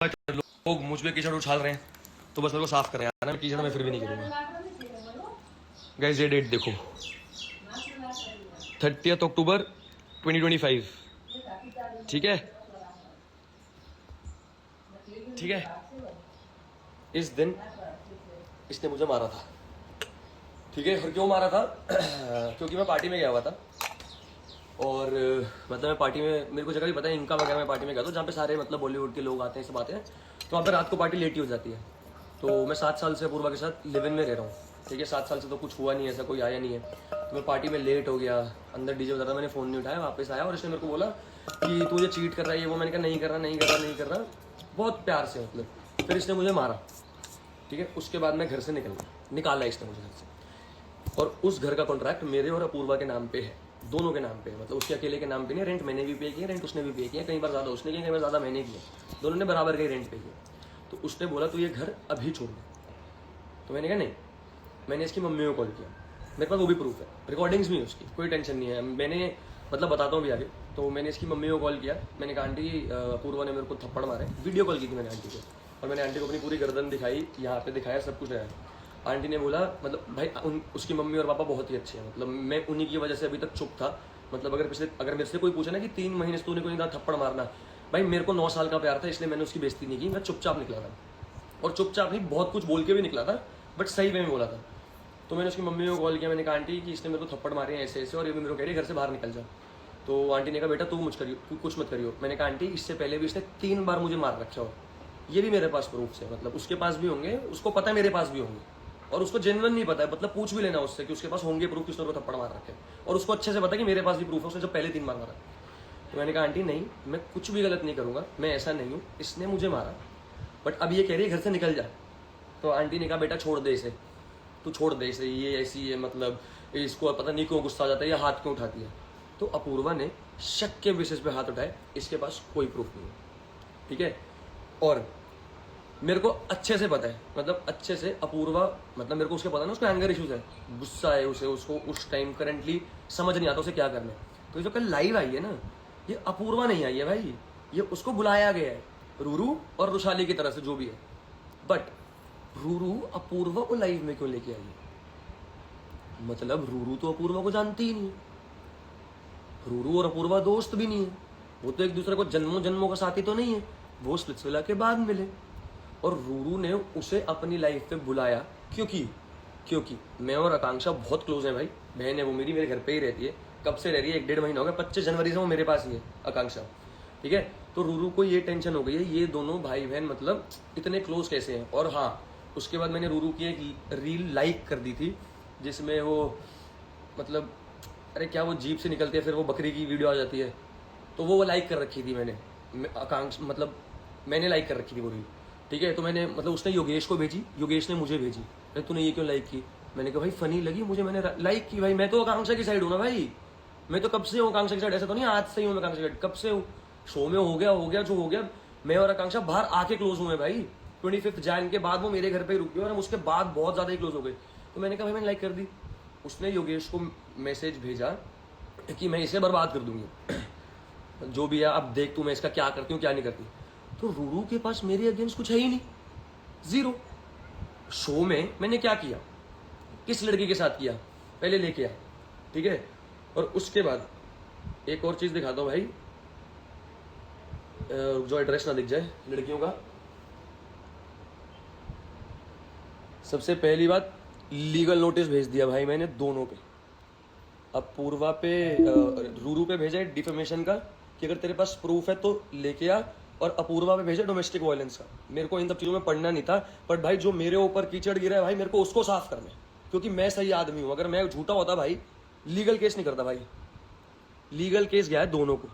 लोग मुझ पे कीचड़ उछाल रहे हैं तो बस मेरे को साफ करें यार, मैं कीचड़ में फिर भी नहीं करूँगा। गाइस ये डेट देखो 30 अक्टूबर 2025, ठीक है ठीक है। इस दिन इसने मुझे मारा था, ठीक है। और क्यों मारा था क्योंकि मैं पार्टी में गया हुआ था और मतलब मैं पार्टी में, मेरे को जगह भी पता है इनका वगैरह, मैं पार्टी में गया था जहाँ पे सारे मतलब बॉलीवुड के लोग आते हैं, सब आते हैं, तो वहाँ पे रात को पार्टी लेट ही हो जाती है। तो मैं 7 साल से अपूर्वा के साथ लिव इन में रह रहा हूँ, ठीक है। 7 साल से तो कुछ हुआ नहीं, ऐसा कोई आया नहीं है। तो मैं पार्टी में लेट हो गया, अंदर डीजे बजा था, मैंने फ़ोन नहीं उठाया, वापस आया और इसने मेरे को बोला कि तू ये चीट कर रहा है ये वो। मैंने कहा नहीं कर रहा नहीं कर रहा नहीं कर रहा, बहुत प्यार से मतलब। फिर इसने मुझे मारा, ठीक है। उसके बाद मैं घर से निकाला इसने मुझे घर से, और उस घर का कॉन्ट्रैक्ट मेरे और अपूर्वा के नाम पे है, दोनों के नाम पे है। मतलब उसके अकेले के नाम पे नहीं, रेंट मैंने भी पे किया, रेंट उसने भी पे किया, कई बार ज़्यादा उसने किया, कई बार ज़्यादा मैंने किया, दोनों ने बराबर का रेंट पे किया। तो उसने बोला तू ये घर अभी छोड़ दे, तो मैंने कहा नहीं। मैंने इसकी मम्मी को कॉल किया, मेरे पास वो भी प्रूफ है, रिकॉर्डिंग्स भी है उसकी, कोई टेंशन नहीं है। मैंने मतलब बताता हूँ भी आगे। तो मैंने इसकी मम्मी को कॉल किया, मैंने कहा आंटी अपूर्वा ने मेरे को थप्पड़ मारे, वीडियो कॉल की थी मैंने आंटी को, और मैंने आंटी को अपनी पूरी गर्दन दिखाई, यहाँ पे दिखाया, सब कुछ है। आंटी ने बोला मतलब भाई उसकी मम्मी और पापा बहुत ही अच्छे हैं, मतलब मैं उन्हीं की वजह से अभी तक चुप था। मतलब अगर मेरे से कोई पूछे ना कि 3 महीने से तूने कोई ना थप्पड़ मारना, भाई मेरे को 9 साल का प्यार था, इसलिए मैंने उसकी बेइज्जती नहीं की, मैं चुपचाप निकला था। और चुपचाप नहीं, बहुत कुछ बोल के भी निकला था, बट सही वे में बोला था। तो मैंने उसकी मम्मी को कॉल किया, मैंने कहा आंटी कि इसने मेरे को थप्पड़ मारे हैं ऐसे ऐसे, और ये भी मेरे को कह रही है घर से बाहर निकल जा। तो आंटी ने कहा बेटा तू कुछ मत करियो। मैंने कहा आंटी इससे पहले भी इसने 3 बार मुझे मार रखा हो, ये भी मेरे पास प्रूफ है, मतलब उसके पास भी होंगे, उसको पता है मेरे पास भी होंगे, और उसको जेन्युइन नहीं पता है, मतलब पूछ भी लेना उससे कि उसके पास होंगे प्रूफ किसने उसको थप्पड़ मार रखे, और उसको अच्छे से पता है कि मेरे पास भी प्रूफ है, उसने जब पहले 3 बार मारा। तो मैंने कहा आंटी नहीं, मैं कुछ भी गलत नहीं करूँगा, मैं ऐसा नहीं हूँ, इसने मुझे मारा, बट अब ये कह रही है घर से निकल जा। तो आंटी ने कहा बेटा छोड़ दे इसे, तू छोड़ दे इसे, ये ऐसी है, मतलब इसको पता नहीं क्यों गुस्सा आ जाता है, ये हाथ क्यों उठाती है। तो अपूर्वा ने शक के बेसिस पे हाथ उठाए, इसके पास कोई प्रूफ नहीं है, ठीक है। और मेरे को अच्छे से पता है, मतलब अच्छे से अपूर्वा, मतलब मेरे को उसके पता है ना उसको एंगर इश्यूज है, गुस्सा है उसे, उसको उस टाइम करंटली समझ नहीं आता उसे क्या करना है। तो ये जो कल लाइव आई है ना, ये अपूर्वा नहीं आई है भाई, ये उसको बुलाया गया है रूरू और रुशाली की तरफ से, जो भी है। बट रूरू अपूर्वा को लाइव में क्यों लेके आई है? मतलब रूरू तो अपूर्वा को जानती ही नहीं है, रूरू और अपूर्वा दोस्त भी नहीं है, वो तो एक दूसरे को जन्मों जन्मों का साथी तो नहीं है, वो स्प्लिट्सविला के बाद मिले। और रूरू ने उसे अपनी लाइफ पे बुलाया क्योंकि मैं और आकांक्षा बहुत क्लोज हैं भाई, बहन है वो मेरी, मेरे घर पे ही रहती है, कब से रह रही है, 1-1.5 महीना हो गया, 25 जनवरी से वो मेरे पास ही है आकांक्षा, ठीक है। तो रूरू को ये टेंशन हो गई है, ये दोनों भाई बहन मतलब इतने क्लोज कैसे हैं। और हाँ, उसके बाद मैंने रूरू की एक रील लाइक कर दी थी जिसमें वो मतलब, अरे क्या वो जीप से निकलती है फिर वो बकरी की वीडियो आ जाती है, तो वो लाइक कर रखी थी मैंने, आकांक्षा मतलब मैंने लाइक कर रखी थी वो रील, ठीक है। तो मैंने मतलब उसने योगेश को भेजी, योगेश ने मुझे भेजी, अरे तूने ये क्यों लाइक की? मैंने कहा भाई फनी लगी मुझे, मैंने लाइक की भाई, मैं तो आकांक्षा की साइड हूँ ना भाई, मैं तो कब से हूँ आकांक्षा की साइड, ऐसा तो नहीं आज से ही हूँ मैं आकांक्षा की साइड, कब से हूँ। शो में हो गया जो हो गया, मैं और आकांक्षा बाहर आके क्लोज हुए भाई, 25 जैन के बाद वो मेरे घर पे रुकी और हम उसके बाद बहुत ज्यादा ही क्लोज हो गए। तो मैंने कहा भाई मैंने लाइक कर दी। उसने योगेश को मैसेज भेजा कि मैं इसे बर्बाद कर दूंगी, जो भी है अब देख तू मैं इसका क्या करती हूँ क्या नहीं करती। तो रूरू के पास मेरे अगेंस्ट कुछ है ही नहीं, जीरो। शो में मैंने क्या किया, किस लड़की के साथ किया, पहले लेके आ, ठीक है। और उसके बाद एक और चीज दिखाता हूं भाई, जो एड्रेस ना दिख जाए लड़कियों का। सबसे पहली बात, लीगल नोटिस भेज दिया भाई मैंने दोनों पे, अब पूर्वा पे रूरू पे भेजा है डिफेमेशन का कि अगर तेरे पास प्रूफ है तो लेके आ, और अपूर्वा पे भेजा डोमेस्टिक वायलेंस का। मेरे को इन सब चीज़ों में पढ़ना नहीं था, बट भाई जो मेरे ऊपर कीचड़ गिरा है भाई मेरे को उसको साफ करना है, क्योंकि मैं सही आदमी हूँ। अगर मैं झूठा होता भाई लीगल केस नहीं करता भाई, लीगल केस गया है दोनों को,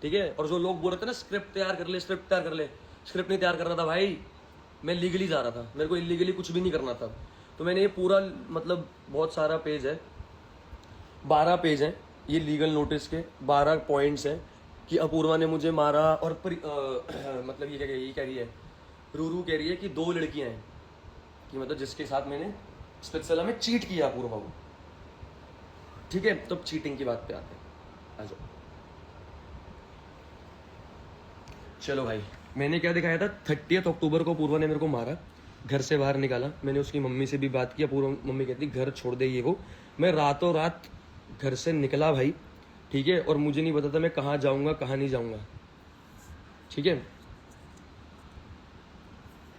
ठीक है। और जो लोग बोल रहे थे ना स्क्रिप्ट तैयार कर ले, स्क्रिप्ट तैयार कर ले, स्क्रिप्ट नहीं तैयार कर रहा था भाई, मैं लीगली जा रहा था, मेरे को इलीगली कुछ भी नहीं करना था। तो मैंने ये पूरा मतलब बहुत सारा पेज है, 12 पेज हैं ये लीगल नोटिस के, 12 पॉइंट्स हैं कि अपूर्वा ने मुझे मारा। और मतलब ये कह रही है, रूरू कह रही है कि 2 लड़कियां हैं, कि मतलब जिसके साथ मैंने स्पिट्सविला में चीट किया अपूर्वा को, ठीक है। तो चीटिंग की बात पे आते हैं, आ जाओ। चलो भाई, मैंने क्या दिखाया था, 30 अक्टूबर को पूर्वा ने मेरे को मारा, घर से बाहर निकाला। मैंने उसकी मम्मी से भी बात किया, पूर्वा मम्मी कहती घर छोड़ दे ये वो। मैं रातों रात घर से निकला भाई, ठीक है, और मुझे नहीं पता था मैं कहाँ जाऊँगा कहाँ नहीं जाऊँगा, ठीक है।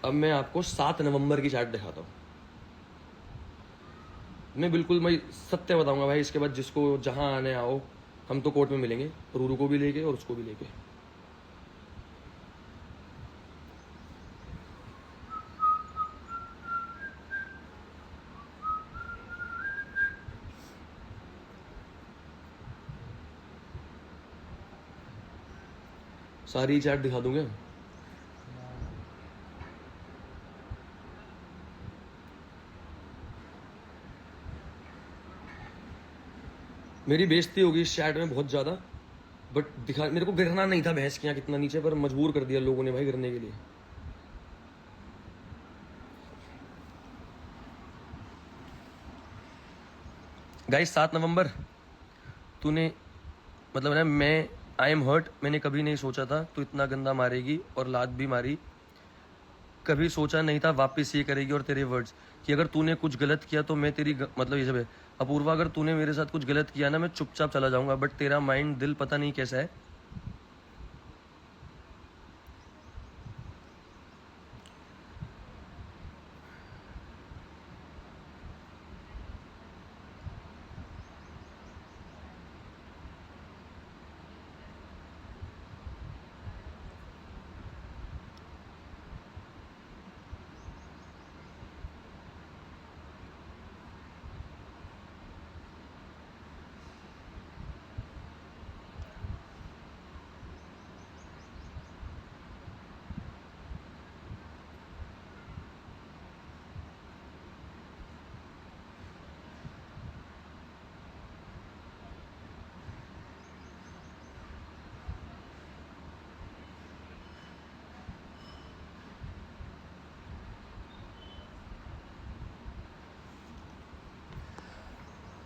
अब मैं आपको 7 नवंबर की चार्ट दिखाता हूँ। मैं सत्य बताऊंगा भाई, इसके बाद जिसको जहाँ आने आओ, हम तो कोर्ट में मिलेंगे, रूरू को भी लेके और उसको भी लेके। सारी चार्ट दिखा दूंगा। मेरी बेइज्जती होगी इस चैट में बहुत ज़्यादा, बट दिखा, मेरे को गिरना नहीं था भैंस के यहाँ कितना नीचे, पर मजबूर कर दिया लोगों ने भाई गिरने के लिए। गाइस 7 नवंबर तूने, मतलब ना, मैं आई एम हर्ट। मैंने कभी नहीं सोचा था तू इतना गंदा मारेगी और लात भी मारी। कभी सोचा नहीं था वापस ये करेगी। और तेरे वर्ड्स कि अगर तूने कुछ गलत किया तो मैं तेरी मतलब ये सब है। अपूर्वा, अगर तूने मेरे साथ कुछ गलत किया ना, मैं चुपचाप चला जाऊंगा, बट तेरा माइंड दिल पता नहीं कैसा है।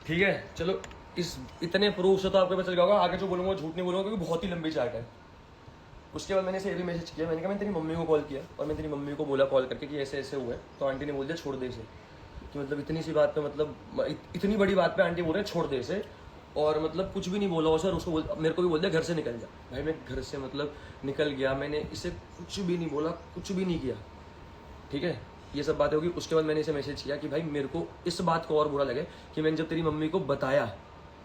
ठीक है, चलो इस इतने प्रूफ से तो आपको पता चल गया होगा। आगे जो बोलूंगा झूठ नहीं बोलूंगा, क्योंकि बहुत ही लंबी चार्ट है। उसके बाद मैंने इसे ये भी मैसेज किया, मैंने कहा मैं तेरी मम्मी को कॉल किया, और मैं तेरी मम्मी को बोला कॉल करके कि ऐसे ऐसे हुआ है, तो आंटी ने बोल दिया छोड़ दे इसे। कि मतलब इतनी सी बात पे, मतलब इतनी बड़ी बात पे आंटी बोल रहे हैं छोड़ दे इसे, और मतलब कुछ भी नहीं बोला उसे। और उसको मेरे को भी बोल दिया घर से निकल जा। भाई मैं घर से मतलब निकल गया, मैंने इसे कुछ भी नहीं बोला, कुछ भी नहीं किया, ठीक है। ये सब बातें होगी। उसके बाद मैंने इसे मैसेज किया कि भाई मेरे को इस बात को और बुरा लगे कि मैंने जब तेरी मम्मी को बताया,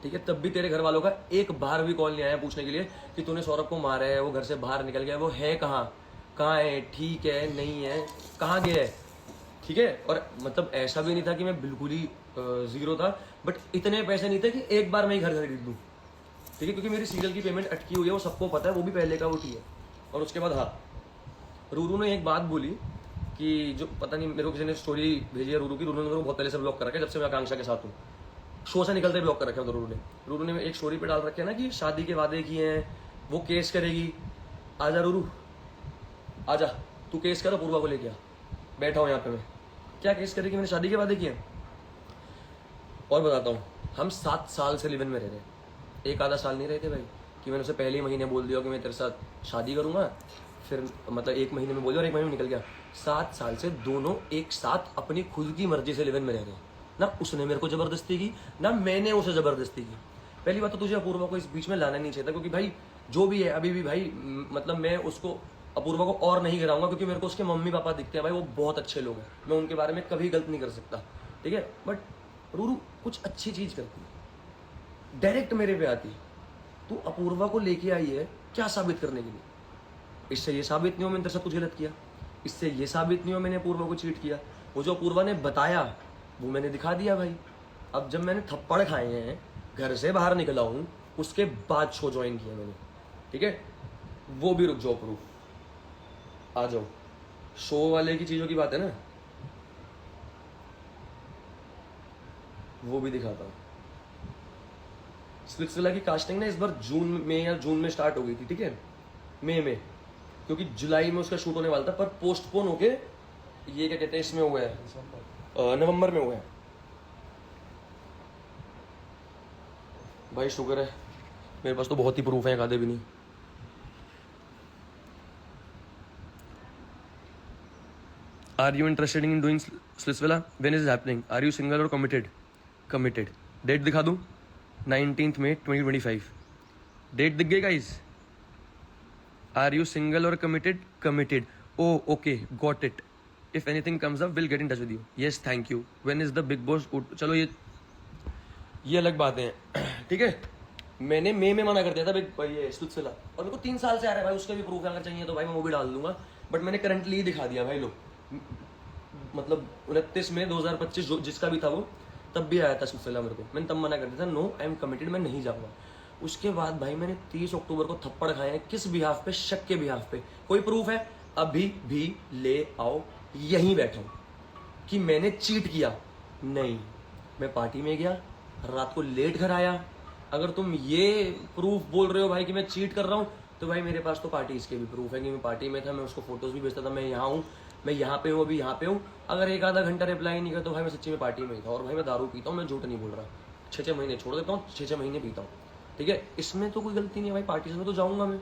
ठीक है, तब भी तेरे घर वालों का एक बार भी कॉल नहीं आया पूछने के लिए कि तूने सौरभ को मारा है, वो घर से बाहर निकल गया, वो है कहाँ, कहाँ है, ठीक है नहीं है, कहाँ गया है, ठीक है। और मतलब ऐसा भी नहीं था कि मैं बिल्कुल ही जीरो था, बट इतने पैसे नहीं थे कि एक बार मैं ही घर खरीद दूँ, ठीक है, क्योंकि मेरी सीरियल की पेमेंट अटकी हुई है, वो सबको पता है, वो भी पहले का उठी है। और उसके बाद हाँ, रूरू ने एक बात बोली कि जो पता नहीं, मेरे को किसी ने स्टोरी भेजी है रूरू की। रूरू ने मेरे को बहुत पहले से ब्लॉक कर रखा है, जब से मैं आकांक्षा के साथ हूँ, शो से निकलते ब्लॉक कर रखा है रूरू ने एक स्टोरी पे डाल रखे है ना कि शादी के वादे किए हैं, वो केस करेगी। आजा रूरू, आजा, तू केस कर, पूर्वा को लेके आ, बैठा हूँ यहाँ पे मैं। क्या केस करेगी, मैंने शादी के वादे किए हैं। और बताता हूँ, हम 7 साल से लिव इन में रह रहे, एक आधा साल नहीं रहते भाई, कि मैंने उसे पहले ही महीने बोल दिया कि मैं तेरे साथ शादी करूंगा, फिर मतलब 1 महीने में बोल दिया और 1 महीने में निकल गया। 7 साल से दोनों एक साथ अपनी खुद की मर्जी से लिव इन में रह रहे हैं। ना उसने मेरे को जबरदस्ती की, ना मैंने उसे जबरदस्ती की। पहली बात तो तुझे अपूर्वा को इस बीच में लाना नहीं चाहिए था, क्योंकि भाई जो भी है अभी भी भाई, मतलब मैं उसको अपूर्वा को और नहीं गिराऊंगा, क्योंकि मेरे को उसके मम्मी पापा दिखते हैं भाई, वो बहुत अच्छे लोग हैं, मैं उनके बारे में कभी गलत नहीं कर सकता, ठीक है। बट रूरू कुछ अच्छी चीज करती है, डायरेक्ट मेरे पे आती है, तू अपूर्वा को लेके आई है क्या साबित करने के लिए। इससे ये साबित नहीं हो मैंने तेरे साथ कुछ गलत किया, इससे ये साबित नहीं हो मैंने अपूर्वा को चीट किया। वो जो अपूर्वा ने बताया वो मैंने दिखा दिया भाई। अब जब मैंने थप्पड़ खाए हैं, घर से बाहर निकला हूं, उसके बाद शो ज्वाइन किया मैंने, ठीक है। वो भी रुक जाओ, प्रूफ आ जाओ, शो वाले की चीजों की बात है ना, वो भी दिखाता हूँ। स्प्लिट्सविला की कास्टिंग ना इस बार जून में स्टार्ट हो गई थी, ठीक है, मई में, क्योंकि जुलाई में उसका शूट होने वाला था, पर पोस्टपोन होके ये क्या कहते हैं इसमें हुआ है, नवंबर में हुआ है। भाई शुक्र है मेरे पास तो बहुत ही प्रूफ है, आधे भी नहीं। Are you interested in doing Splitsvilla? When is it happening? Are you single or committed? Committed. Date दिखा दूँ? 19th May 2025. Date दिख गई guys? Are you single or committed? Committed. Oh, okay, got it. If anything comes up, we'll get in touch with you. Yes, thank you. When is the big boss? चलो ये अलग बातें हैं, ठीक है. मैंने मई में मना कर दिया था भाई ये स्प्लिट्सविला, और मेरे को 3 साल से आ रहा है भाई, उसका भी प्रूफ अगर चाहिए तो भाई मैं वो भी डाल दूंगा. बट मैंने करंटली दिखा दिया भाई. लो मतलब 29 मई 2025 जिसका भी था वो, तब भी आया था स्प्लिट्सविला मेरे को. मैंने तब मना कर दिया था, नो आई एम कमिटेड, मैं नहीं जाऊंगा. उसके बाद भाई मैंने 30 अक्टूबर को थप्पड़ खाए हैं. किस बिहाफ पे? शक के बिहाफ पे. कोई प्रूफ है? अभी भी ले आओ. यहीं बैठा हूं कि मैंने चीट किया. नहीं, मैं पार्टी में गया, रात को लेट घर आया. अगर तुम ये प्रूफ बोल रहे हो भाई कि मैं चीट कर रहा हूं, तो भाई मेरे पास तो पार्टी इसके भी प्रूफ है कि मैं पार्टी में था. मैं उसको फोटोज भी भेजता था, मैं यहाँ हूँ, मैं यहाँ पे हूँ, अभी यहाँ पे हूँ. अगर एक आधा घंटा रिप्लाई नहीं करता तो भाई मैं सच्ची में पार्टी में ही था. और भाई मैं दारू पीता हूँ, मैं झूठ नहीं बोल रहा. 6-6 महीने छोड़ देता हूँ, 6-6 महीने पीता हूँ, ठीक है. इसमें तो कोई गलती नहीं है भाई. पार्टी में तो जाऊंगा मैं.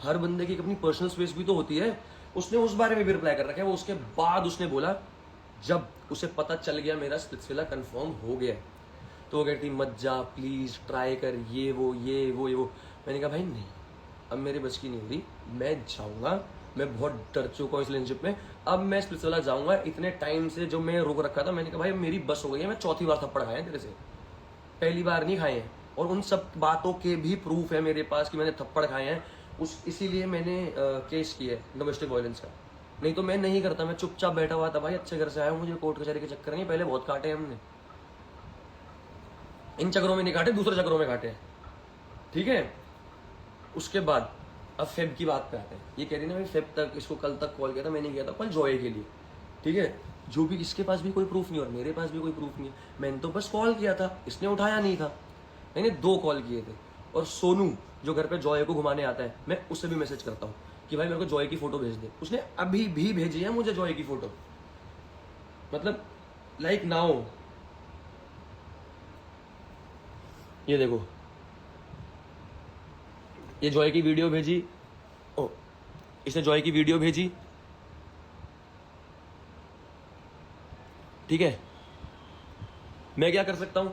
हर बंदे की अपनी पर्सनल स्पेस भी तो होती है. उसने उस बारे में भी रिप्लाई कर रखा है. वो उसके बाद उसने बोला, जब उसे पता चल गया मेरा स्प्लिट्सविला कंफर्म हो गया, तो वो कहती मत जा प्लीज, ट्राई कर, ये वो. मैंने कहा भाई नहीं, अब मेरे बस की नहीं हो रही, मैं जाऊंगा. मैं बहुत डर चुका हूँ इस रिलेशनशिप में. अब मैं स्प्लिट्सविला जाऊंगा. इतने टाइम से जो मैं रोक रखा था, मैंने कहा भाई मेरी बस हो गई है. मैं चौथी बार थप्पड़ खाए हैं तेरे से, पहली बार नहीं खाए हैं. और उन सब बातों के भी प्रूफ है मेरे पास कि मैंने थप्पड़ खाए हैं. इसीलिए मैंने केस किया है डोमेस्टिक वायलेंस का. नहीं तो मैं नहीं करता. मैं चुपचाप बैठा हुआ था भाई. अच्छे घर से आया हूँ, मुझे कोर्ट कचहरी के चक्कर नहीं. पहले बहुत काटे हमने, इन चक्करों में नहीं काटे, दूसरे चक्करों में काटे, ठीक है. उसके बाद अब फेब की बात पे आते हैं. ये कह रही ना भाई फेब तक, इसको कल तक कॉल किया था, मैंने किया था कल जॉय के लिए, ठीक है. जो भी इसके पास भी कोई प्रूफ नहीं और मेरे पास भी कोई प्रूफ नहीं है. मैंने तो बस कॉल किया था, इसने उठाया नहीं था. मैंने 2 कॉल किए थे. और सोनू जो घर पे जॉय को घुमाने आता है, मैं उससे भी मैसेज करता हूँ कि भाई मेरे को जॉय की फोटो भेज दे. उसने अभी भी भेजी है मुझे जॉय की फोटो. मतलब लाइक नाउ, ये देखो, ये जॉय की वीडियो भेजी. ओ, इसने जॉय की वीडियो भेजी, ठीक है. मैं क्या कर सकता हूं?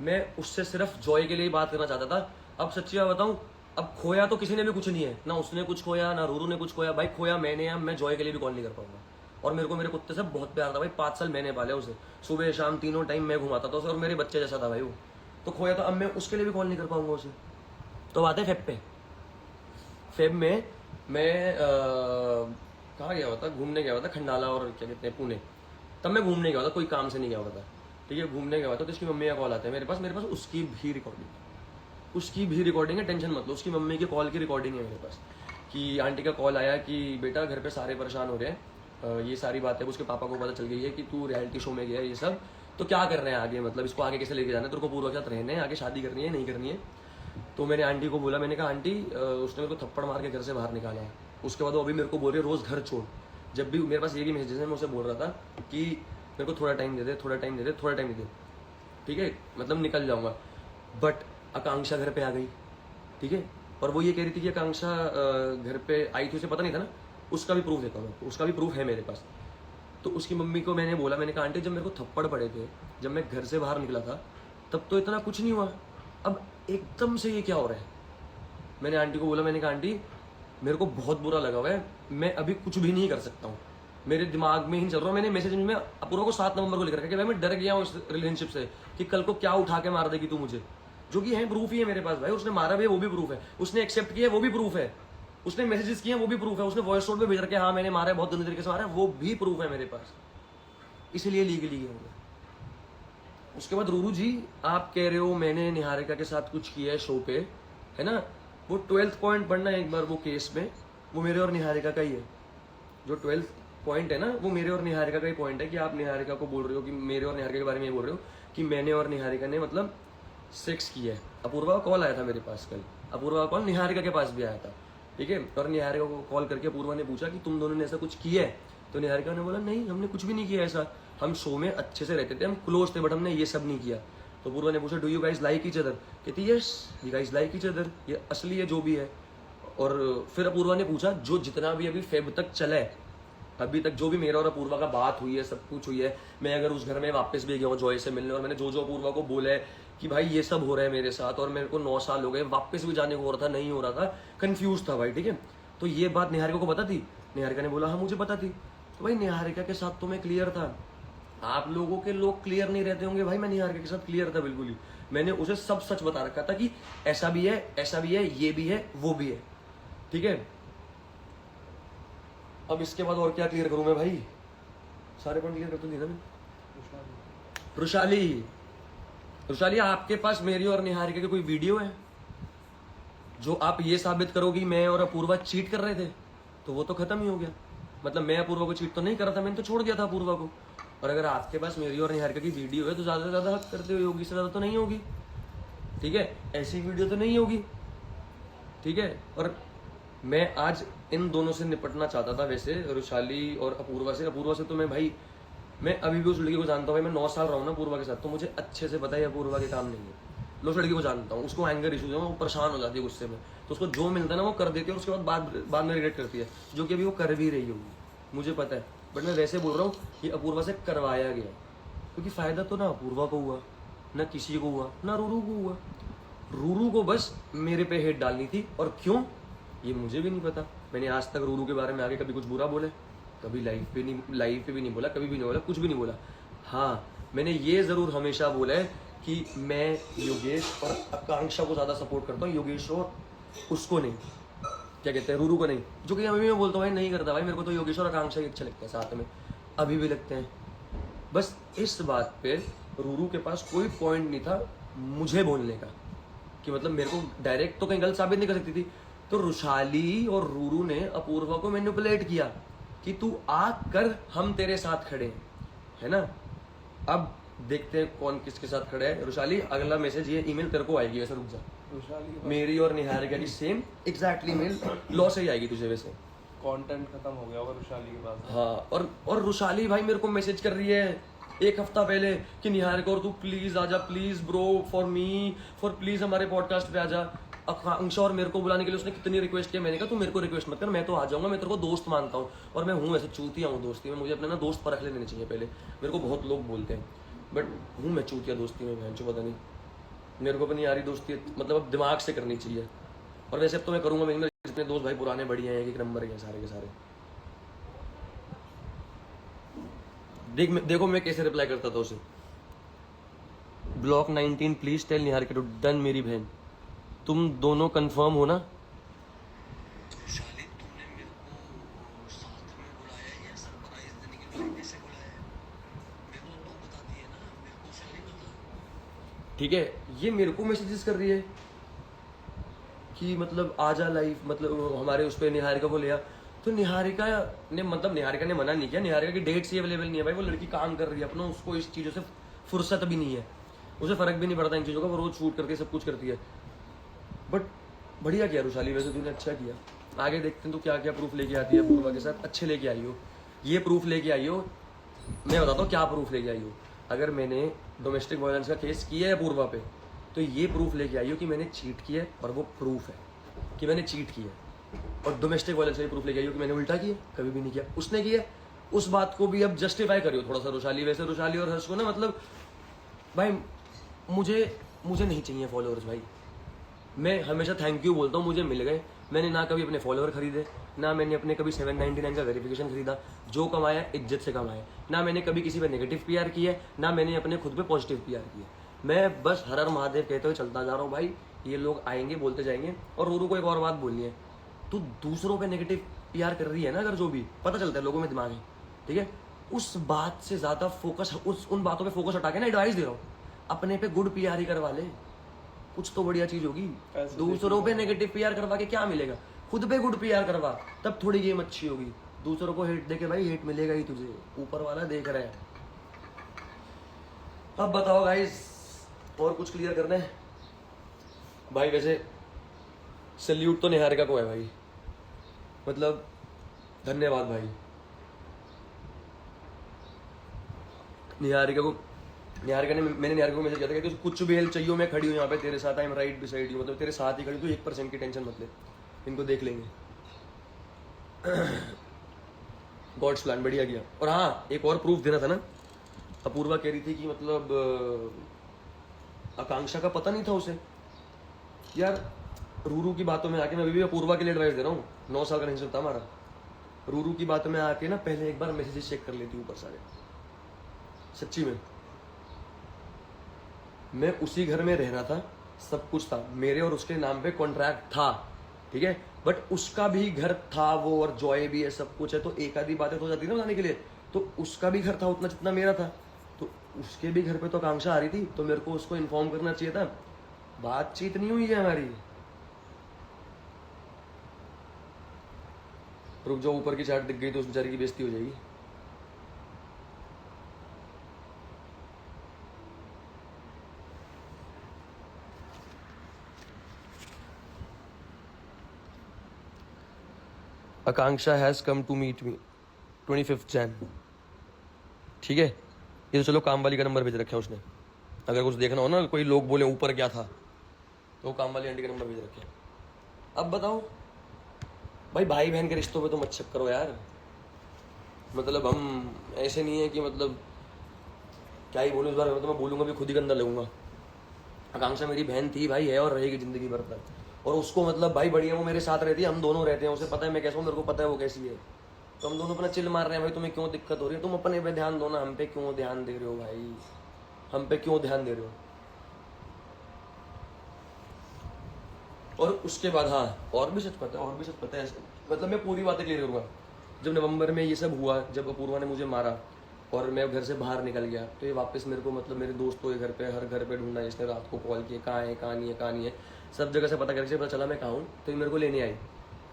मैं उससे सिर्फ जॉय के लिए बात करना चाहता था. अब सच्ची बात बताऊं, अब खोया तो किसी ने भी कुछ नहीं है. ना उसने कुछ खोया, ना रूरू ने कुछ खोया. भाई खोया मैंने. अब मैं जॉय के लिए भी कॉल नहीं कर पाऊंगा. और मेरे को मेरे कुत्ते से बहुत प्यार था भाई. 5 साल मैंने पाले उसे. सुबह शाम तीनों टाइम मैं घुमाता था उसे, और मेरे बच्चे जैसा था भाई वो. तो खोया तो अब मैं उसके लिए भी कॉल नहीं कर पाऊंगा उसे. तो बात है फेब पे. फेब में मैं कहाँ गया हुआ था? घूमने गया हुआ था, खंडाला और क्या कहते हैं पुणे. तब मैं घूमने गया हुआ था, कोई काम से नहीं गया हुआ था, ठीक है. घूमने गया हुआ था तो इसकी मम्मी का कॉल आता है मेरे पास उसकी भी रिकॉर्डिंग है. टेंशन मत लो, उसकी मम्मी के कॉल की रिकॉर्डिंग है मेरे पास कि आंटी का कॉल आया कि बेटा घर पे सारे परेशान हो रहे हैं. ये सारी बातें उसके पापा को पता चल गई है कि तू रियलिटी शो में गया है, ये सब. तो क्या कर रहे हैं आगे, मतलब इसको आगे कैसे लेके जाना है, तेरे को पूर्व के साथ रहने, आगे शादी करनी है नहीं करनी है. तो मैंने आंटी को बोला, मैंने कहा आंटी उसने मेरे को थप्पड़ मार के घर से बाहर निकाला है. उसके बाद वो अभी मेरे को बोल रही है रोज़ घर छोड़. जब भी मेरे पास ये भी मैसेजेस है, मैं उसे बोल रहा था कि मेरे को थोड़ा टाइम दे दे, ठीक है, मतलब निकल जाऊंगा. बट आकांक्षा घर पे आ गई, ठीक है. और वो ये कह रही थी कि आकांक्षा घर पे आई थी, उसे पता नहीं था ना. उसका भी प्रूफ देता हूँ, उसका भी प्रूफ है मेरे पास. तो उसकी मम्मी को मैंने बोला, मैंने कहा आंटी जब मेरे को थप्पड़ पड़े थे, जब मैं घर से बाहर निकला था, तब तो इतना कुछ नहीं हुआ. अब एकदम से ये क्या हो रहा है? मैंने आंटी को बोला, मैंने कहा आंटी मेरे को बहुत बुरा लगा हुआ है, मैं अभी कुछ भी नहीं कर सकता हूँ. मेरे दिमाग में ही चल रहा हूँ. मैंने मैसेज में अपूर्वा को 7 नवंबर को लिख रखा है कि भाई मैं डर गया हूँ इस रिलेशनशिप से कि कल को क्या उठा के मार देगी तू मुझे. जो कि है, प्रूफ ही है मेरे पास भाई. उसने मारा भी है, वो भी प्रूफ है. उसने एक्सेप्ट किया है, वो भी प्रूफ है. उसने मैसेजेस किए हैं, वो भी प्रूफ है. उसने वॉइस नोट पे भेज रखे, हाँ मैंने मारा है, बहुत गंदे तरीके से मारा है, वो भी प्रूफ है मेरे पास. इसलिए लीगली हो गया. उसके बाद रूरू जी, आप कह रहे हो मैंने निहारिका के साथ कुछ किया है शो पे, है ना. वो 12th पॉइंट पढ़ना एक बार वो केस में, वो मेरे और निहारिका का ही है. जो 12th पॉइंट है ना, वो मेरे और निहारिका का ही पॉइंट है कि आप निहारिका को बोल रहे हो कि मेरे और निहारिका के बारे में ये बोल रहे हो कि मैंने और निहारिका ने मतलब सेक्स किया है. अपूर्वा का कॉल आया था मेरे पास कल. अपूर्वा का कॉल निहारिका के पास भी आया था, ठीक है. और निहारिका को कॉल करके अपूर्वा ने पूछा कि तुम दोनों ने ऐसा कुछ किया है? तो निहारिका ने बोला नहीं, हमने कुछ भी नहीं किया ऐसा. हम शो में अच्छे से रहते थे, हम क्लोज थे, बट हमने ये सब नहीं किया. तो अपूर्वा ने पूछा do you guys like each other? कहती yes you guys like each other, ये असली है जो भी है. और फिर अपूर्वा ने पूछा जो जितना भी अभी फेब तक चला है, अभी तक जो भी मेरा और अपूर्वा का बात हुई है, सब कुछ हुई है, मैं अगर उस घर में वापस भी गया हूँ जॉय से मिलने, और मैंने जो जो अपूर्वा को बोला है कि भाई ये सब हो रहा है मेरे साथ, और मेरे को 9 साल हो गए, वापस भी जाने को हो रहा था, नहीं हो रहा था, कंफ्यूज था भाई, ठीक है। तो ये बात निहारिका को पता थी, निहारिका ने बोला हाँ मुझे पता थी। तो भाई निहारिका के साथ तो मैं क्लियर था, आप लोगों के लोग क्लियर नहीं रहते होंगे, भाई मैं निहारिका के साथ क्लियर था बिल्कुल ही। मैंने उसे सब सच बता रखा था कि ऐसा भी है, ऐसा भी है, ये भी है, वो भी है, ठीक है। अब इसके बाद और क्या क्लियर करूं मैं भाई, सारे पॉइंट क्लियर कर तो दिए ना मैं। रुशाली आपके पास मेरी और निहारिका की कोई वीडियो है जो आप ये साबित करो कि मैं और अपूर्वा चीट कर रहे थे? तो वो तो खत्म ही हो गया, मतलब मैं अपूर्वा को चीट तो नहीं कर रहा था, मैंने तो छोड़ दिया था अपूर्वा को। और अगर आपके पास मेरी और निहारिका की वीडियो है तो ज्यादा से ज्यादा हक करते हुए होगी, से ज्यादा तो नहीं होगी, ठीक है। ऐसी वीडियो तो नहीं होगी, ठीक है। और मैं आज इन दोनों से निपटना चाहता था वैसे, रुशाली और अपूर्वा से। अपूर्वा से तो मैं भाई, मैं अभी भी उस लड़की को जानता हूँ भाई, मैं 9 साल रहा हूँ ना अपूर्वा के साथ, तो मुझे अच्छे से पता है अपूर्वा के काम नहीं है। मैं उस लड़की को जानता हूँ, उसको एंगर इशूज है, वो परेशान हो जाती है गुस्से में, तो उसको जो मिलता है ना वो कर देती है, और उसके बाद में रिग्रेट करती है, जो कि अभी वो कर भी रही होगी, मुझे पता है। बट मैं वैसे बोल रहा हूँ कि अपूर्वा से करवाया गया, क्योंकि फायदा तो ना अपूर्वा को हुआ, ना किसी को हुआ, ना रूरू को हुआ। रूरू को बस मेरे पे हेट डालनी थी, और क्यों ये मुझे भी नहीं पता। मैंने आज तक रूरू के बारे में आगे कभी कुछ बुरा बोला, कभी लाइव पे भी नहीं बोला, कभी भी नहीं बोला, कुछ भी नहीं बोला। हाँ मैंने ये जरूर हमेशा बोला है कि मैं योगेश और आकांक्षा को ज्यादा सपोर्ट करता हूँ, योगेश और उसको नहीं, क्या कहते हैं, रूरू को नहीं, जो कि अभी मैं बोलता हूँ भाई नहीं करता भाई, मेरे को तो योगेश और आकांक्षा ही अच्छे लगते हैं, साथ में अभी भी लगते हैं। बस इस बात पे रूरू के पास कोई पॉइंट नहीं था मुझे बोलने का, कि मतलब मेरे को डायरेक्ट तो कहीं गलत साबित नहीं कर सकती थी। तो रुशाली और रूरू ने अपूर्वा को मैनिपुलेट किया कि तू आ कर, हम तेरे साथ खड़े हैं, है ना। अब देखते हैं कौन किसके साथ खड़े है। रुशाली अगला मैसेज, ये ईमेल तेरे को आएगी वैसे, रुक जा, मेरी और निहारिका की सेम एग्जैक्टली मेल लॉ से ही आएगी तुझे वैसे। कंटेंट खत्म हो गया होगा रुशाली के पास। हाँ, और रुशाली भाई मेरे को मैसेज कर रही है 1 हफ्ता पहले कि निहारिका और तू प्लीज आजा, please bro, for me, for please हमारे पॉडकास्ट पे आजा। आकांक्षा और मेरे को बुलाने के लिए उसने कितनी रिक्वेस्ट किया, मैंने कहा तू मेरे को रिक्वेस्ट मत कर, मैं तो आ जाऊंगा, मैं तेरे को दोस्त मानता हूँ, और मैं हूँ वैसे चूतिया हूँ दोस्ती में, मुझे अपने ना दोस्त परख लेने चाहिए पहले। मेरे को बहुत लोग बोलते हैं, बट हूँ मैं चूतिया दोस्ती में, बहन चो पता नहीं, मेरे को अपनी यारी दोस्ती मतलब अब दिमाग से करनी चाहिए। और वैसे अब तो मैं करूँगा, मेरे जितने दोस्त भाई पुराने बढ़िया हैं, एक नंबर के सारे के सारे। देखो मैं कैसे रिप्लाई करता था उसे, block 19 please tell Niharika to done. मेरी बहन तुम दोनों कंफर्म हो ना? शालिद तुमने मेरे को साथ में बुलाया या सरप्राइज देने के लिए कैसे बुलाया है? मेरे को तो बता दिए ना, मेरे को उससे नहीं पता। ठीक है, ये मेरे को मैसेजेस कर रही है कि मतलब आजा लाइव, मतलब हमारे उस पर निहारिका को लिया। तो निहारिका ने मतलब निहारिका ने मना नहीं किया, निहारिका की डेट्स ही अवेलेबल नहीं है भाई, वो लड़की काम कर रही है अपना, उसको इस चीज़ों से फुर्सत भी नहीं है, उसे फर्क भी नहीं पड़ता इन चीज़ों का, वो रोज शूट करती है, सब कुछ करती है। बट बढ़िया किया रुशाली, वैसे तूने अच्छा किया। आगे देखते हैं तो क्या क्या प्रूफ लेके आती है अपूर्वा के साथ, अच्छे लेके आई हो, ये प्रूफ लेके आई हो। मैं बताता हूँ क्या प्रूफ लेके आई हो। अगर मैंने डोमेस्टिक वायलेंस का केस किया है अपूर्वा पे, तो ये प्रूफ लेके आई हो कि मैंने चीट किया है, और वो प्रूफ है कि मैंने चीट किया है। और डोमेस्टिक वायलेंस का प्रूफ लेके आई हो कि मैंने उल्टा किया, कभी भी नहीं किया, उसने किया। उस बात को भी अब जस्टिफाई करियो थोड़ा सा रुशाली। वैसे रुशाली और हर्ष को ना, मतलब भाई मुझे नहीं चाहिए फॉलोअर्स भाई, मैं हमेशा थैंक यू बोलता हूँ, मुझे मिल गए। मैंने ना कभी अपने फॉलोअर खरीदे, ना मैंने अपने कभी 799 का वेरिफिकेशन खरीदा, जो कमाया इज्जत से कमाया, ना मैंने कभी किसी पे नेगेटिव पीआर किया, ना मैंने अपने खुद पे पॉजिटिव पीआर किया। मैं बस हर हर महादेव कहते हुए चलता जा रहा हूँ भाई, ये लोग आएंगे बोलते जाएंगे। और रूरू को एक और बात बोलनी है, तू दूसरों पे नेगेटिव पीआर कर रही है ना, अगर जो भी पता चलता है लोगों में दिमाग है, ठीक है, उस बात से ज्यादा फोकस उन बातों पे फोकस हटा के ना, एडवाइस दे रहा हूँ, अपने पे गुड पीआर ही करवा ले, कुछ तो बढ़िया चीज होगी। दूसरों पे नेगेटिव पीआर करवा के क्या मिलेगा, खुद पे गुड पीआर करवा, तब थोड़ी गेम अच्छी होगी। दूसरों को हेट देके भाई हेट मिलेगा ही तुझे, ऊपर वाला देख रहा है। अब बताओ गाइस, और कुछ क्लियर करना है भाई? वैसे सैल्यूट तो निहारिका को है भाई, मतलब धन्यवाद भाई निहारिका को। निहारिका ने, मैंने निहारिका को मैसेज किया था कि कुछ भी हेल्प चाहिए, मैं खड़ी हूँ यहाँ पे तेरे साथ, I am right beside you, मतलब तेरे साथ ही खड़ी, तो 1% की टेंशन मत ले, इनको देख लेंगे। गॉड्स प्लान, बढ़िया किया। और हाँ, एक और प्रूफ देना था ना, अपूर्वा कह रही थी कि मतलब आकांक्षा का पता नहीं था उसे। यार रूरू की बातों में आके, मैं अभी भी अपूर्वा के लिए एडवाइस दे रहा हूँ, 9 साल का रिलेशनशिप था हमारा। रूरू की बातों में आके ना पहले एक बार मैसेजेस चेक कर लेती ऊपर सारे। सच्ची में मैं उसी घर में रहना था, सब कुछ था, मेरे और उसके नाम पे कॉन्ट्रैक्ट था, ठीक है, बट उसका भी घर था वो, और जॉय भी है, सब कुछ है, तो एक आधी बातें तो हो जाती है ना बताने के लिए। तो उसका भी घर था उतना जितना मेरा था, तो उसके भी घर पे तो आकांक्षा आ रही थी, तो मेरे को उसको इन्फॉर्म करना चाहिए था। बातचीत नहीं हुई है हमारी। रुक जाओ, ऊपर की चैट दिख गई तो उस बेचारी की बेइज्जती हो जाएगी। Akanksha has come to meet me 25 Jan, ठीक है। ये तो चलो काम वाली का नंबर भेज रखा है उसने, अगर कुछ देखना हो ना, कोई लोग बोले ऊपर क्या था, तो काम वाली आंटी का नंबर भेज रखे। अब बताओ भाई, भाई बहन के रिश्तों पे तो मत शक करो यार। मतलब हम ऐसे नहीं है कि मतलब क्या ही बोलूं इस बारे में, तो मैं बोलूंगा भी खुद ही गंदा लगूंगा। आकांक्षा मेरी बहन थी भाई, है और रहेगी जिंदगी भर तक। और उसको मतलब भाई बढ़िया, वो मेरे साथ रहती है, हम दोनों रहते हैं, उसे पता है मैं कैसा हूँ, मेरे को पता है वो कैसी है, तो हम दोनों अपना चिल मार रहे हैं। भाई तुम्हें क्यों दिक्कत हो रही है, तुम अपने पे ध्यान दो ना, हम पे क्यों ध्यान दे रहे हो भाई, हम पे क्यों ध्यान दे रहे हो। और उसके बाद हाँ, और भी सच पता है, और भी सच पता है, मतलब मैं पूरी बातें क्लियर करूँगा। जब नवंबर में ये सब हुआ, जब अपूर्वा ने मुझे मारा और मैं घर से बाहर निकल गया, तो ये वापस मेरे को मतलब मेरे दोस्तों के घर पे, हर घर पे ढूंढा, इसने रात को कॉल किया, कहाँ है कहाँ नहीं है, कहाँ नहीं है, सब जगह से पता करके पता चला मैं कहाँ हूँ, तो ये मेरे को लेने आई,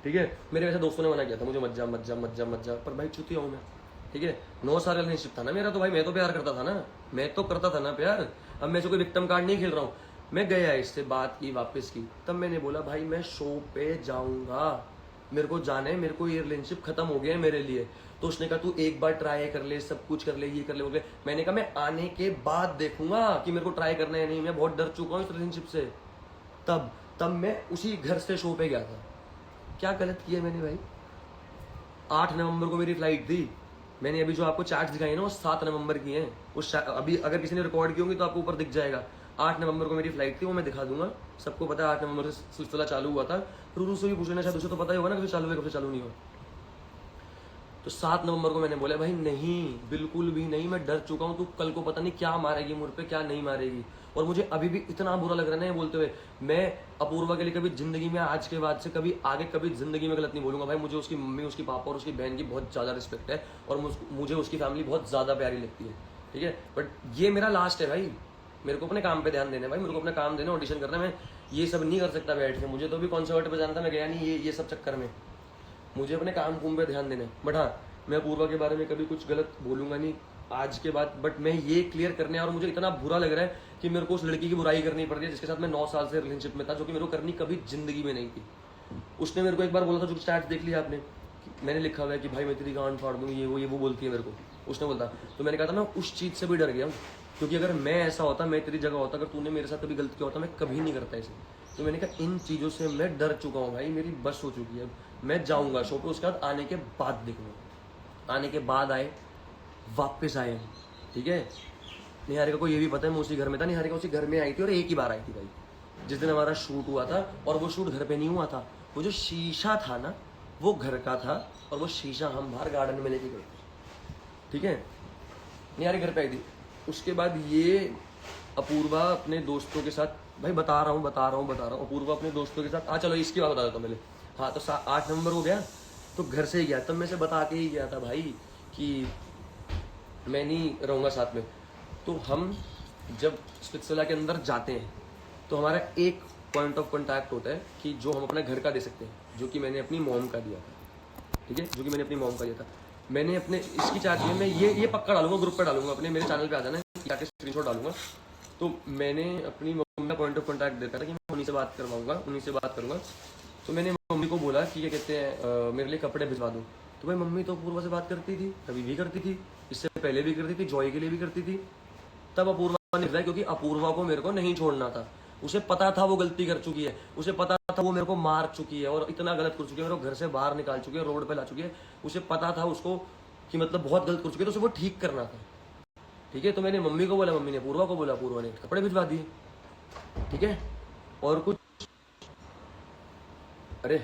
ठीक है। मेरे वैसे दोस्तों ने मना किया था, मुझे मत जा मत जा मत जा मत जा, पर भाई चुतिया हूँ मैं, ठीक है। 9 साल का रिलेशनशिप था ना मेरा, तो भाई मैं तो प्यार करता था ना, मैं तो करता था ना प्यार। अब मैं कोई विक्टिम कार्ड नहीं खेल रहा हूँ। मैं गया, इससे बात की, वापस की, तब मैंने बोला भाई मैं शो पे जाऊंगा, मेरे को जाना है, मेरे को ये रिलेशनशिप खत्म हो गया है मेरे लिए। तो उसने कहा तू एक बार ट्राई कर ले, सब कुछ कर ले, ये कर ले, बोले। मैंने कहा मैं आने के बाद देखूंगा कि मेरे को ट्राई करना है नहीं, मैं बहुत डर चुका हूँ इस रिलेशनशिप से। तब तब मैं उसी घर से शो पे गया था। क्या गलत किया मैंने भाई। 8 नवंबर को मेरी फ्लाइट थी, मैंने अभी जो आपको चार्ट्स दिखाई ना वो 7 नवंबर की हैं, उस अभी अगर किसी ने रिकॉर्ड की होंगी तो आपको ऊपर दिख जाएगा। 8 नवंबर को मेरी फ्लाइट थी, वो मैं दिखा दूंगा, सबको पता है 8 नवंबर से सिलसिला चालू हुआ था। रूरू से भी पूछ लेना, शायद उसे तो पता ही होगा ना कब से चालू है कब से चालू नहीं हुआ। तो 7 नवंबर को मैंने बोला भाई नहीं, बिल्कुल भी नहीं, मैं डर चुका हूँ, तू कल को पता नहीं क्या मारेगी मुझ पे, क्या नहीं मारेगी। और मुझे अभी भी इतना बुरा लग रहा है ना ये बोलते हुए। मैं अपूर्वा के लिए कभी जिंदगी में, आज के बाद से कभी आगे कभी जिंदगी में गलत नहीं बोलूंगा भाई। मुझे उसकी मम्मी, उसकी पापा और उसकी बहन की बहुत ज़्यादा रिस्पेक्ट है, और मुझे उसकी फैमिली बहुत ज़्यादा प्यारी लगती है, ठीक है। बट ये मेरा लास्ट है भाई, मेरे को अपने काम पे ध्यान देना है भाई, मेरे को अपना काम देना, ऑडिशन करना है। मैं ये सब नहीं कर सकता बैठ के, मुझे तो भी कॉन्सर्ट पे जाना था, मैं गया नहीं ये सब चक्कर में। मुझे अपने काम कुम पे ध्यान देना है। बट हाँ, मैं अपूर्वा के बारे में कभी कुछ गलत बोलूंगा नहीं आज के बाद। बट मैं ये क्लियर करने, और मुझे इतना बुरा लग रहा है कि मेरे को उस लड़की की बुराई करनी पड़ रही है जिसके साथ मैं 9 साल से रिलेशनशिप में था, जो कि मेरे को करनी कभी जिंदगी में नहीं थी। उसने मेरे को एक बार बोला था, जो स्टैट्स देख लिया आपने, मैंने लिखा हुआ है कि भाई मैं तेरी गांड फाड़ दूंगी, ये वो बोलती है मेरे को, उसने बोलता। तो मैंने कहा था मैं उस चीज़ से भी डर गया हूँ, क्योंकि अगर मैं ऐसा होता, मैं तेरी जगह होता, अगर तूने मेरे साथ कभी गलत किया होता, मैं कभी नहीं करता इसे। तो मैंने कहा इन चीज़ों से मैं डर चुका हूँ भाई, मेरी बस हो चुकी है। मैं जाऊँगा शो पे, उसके बाद आने के बाद देखूँगा, आने के बाद आए, वापस आए, ठीक है। निहारिका को ये भी पता है मैं उसी घर में था, निहारिका उसी घर में आई थी और एक ही बार आई थी भाई, जिस दिन हमारा शूट हुआ था। और वो शूट घर पे नहीं हुआ था, वो जो शीशा था ना वो घर का था, और वो शीशा हम बाहर गार्डन में लेके गए, ठीक है। निहारिका घर पे आई थी। उसके बाद ये अपूर्वा अपने दोस्तों के साथ, भाई बता रहा हूँ, अपूर्वा अपने दोस्तों के साथ, चलो इसकी बात बता देता हूँ पहले। हाँ, तो 8 नवंबर को गया, तो घर से ही गया, तब मैं से बता के ही गया था भाई कि मैं नहीं रहूँगा साथ में। तो हम जब स्पिट्सविला के अंदर जाते हैं तो हमारा एक पॉइंट ऑफ कॉन्टैक्ट होता है कि जो हम अपने घर का दे सकते हैं, जो कि मैंने अपनी मॉम का दिया था, ठीक है, जो कि मैंने अपनी मॉम का दिया था। मैंने अपने इसकी चार्ज में, मैं ये पक्का डालूंगा, ग्रुप पे डालूंगा, अपने मेरे चैनल पे आ जाना है, जाके स्क्रीनशॉट डालूंगा। तो मैंने अपनी मम्मी का पॉइंट ऑफ कॉन्टैक्ट देखा था कि मैं उन्हीं से बात करवाऊंगा, उन्हीं से बात करूंगा। तो मैंने मम्मी को बोला कि क्या कहते हैं मेरे लिए कपड़े भिजवा दो। तो भाई मम्मी तो अपूर्वा से बात करती थी, कभी भी करती थी, इससे पहले भी करती थी, जॉय के लिए भी करती थी। तब अपूर्वा ने भेजा, क्योंकि अपूर्वा को मेरे को नहीं छोड़ना था। उसे पता था वो गलती कर चुकी है, उसे पता था वो मेरे को मार चुकी है और इतना गलत कर चुकी है, मेरे को घर से बाहर निकाल चुकी है, रोड पे ला चुकी है। उसे पता था उसको कि मतलब बहुत गलत कर चुके, तो उसे वो ठीक करना था। ठीक है, तो मैंने मम्मी को बोला, मम्मी ने पूर्वा को बोला, पूर्वा ने कपड़े भिजवा दिए। ठीक है, और कुछ, अरे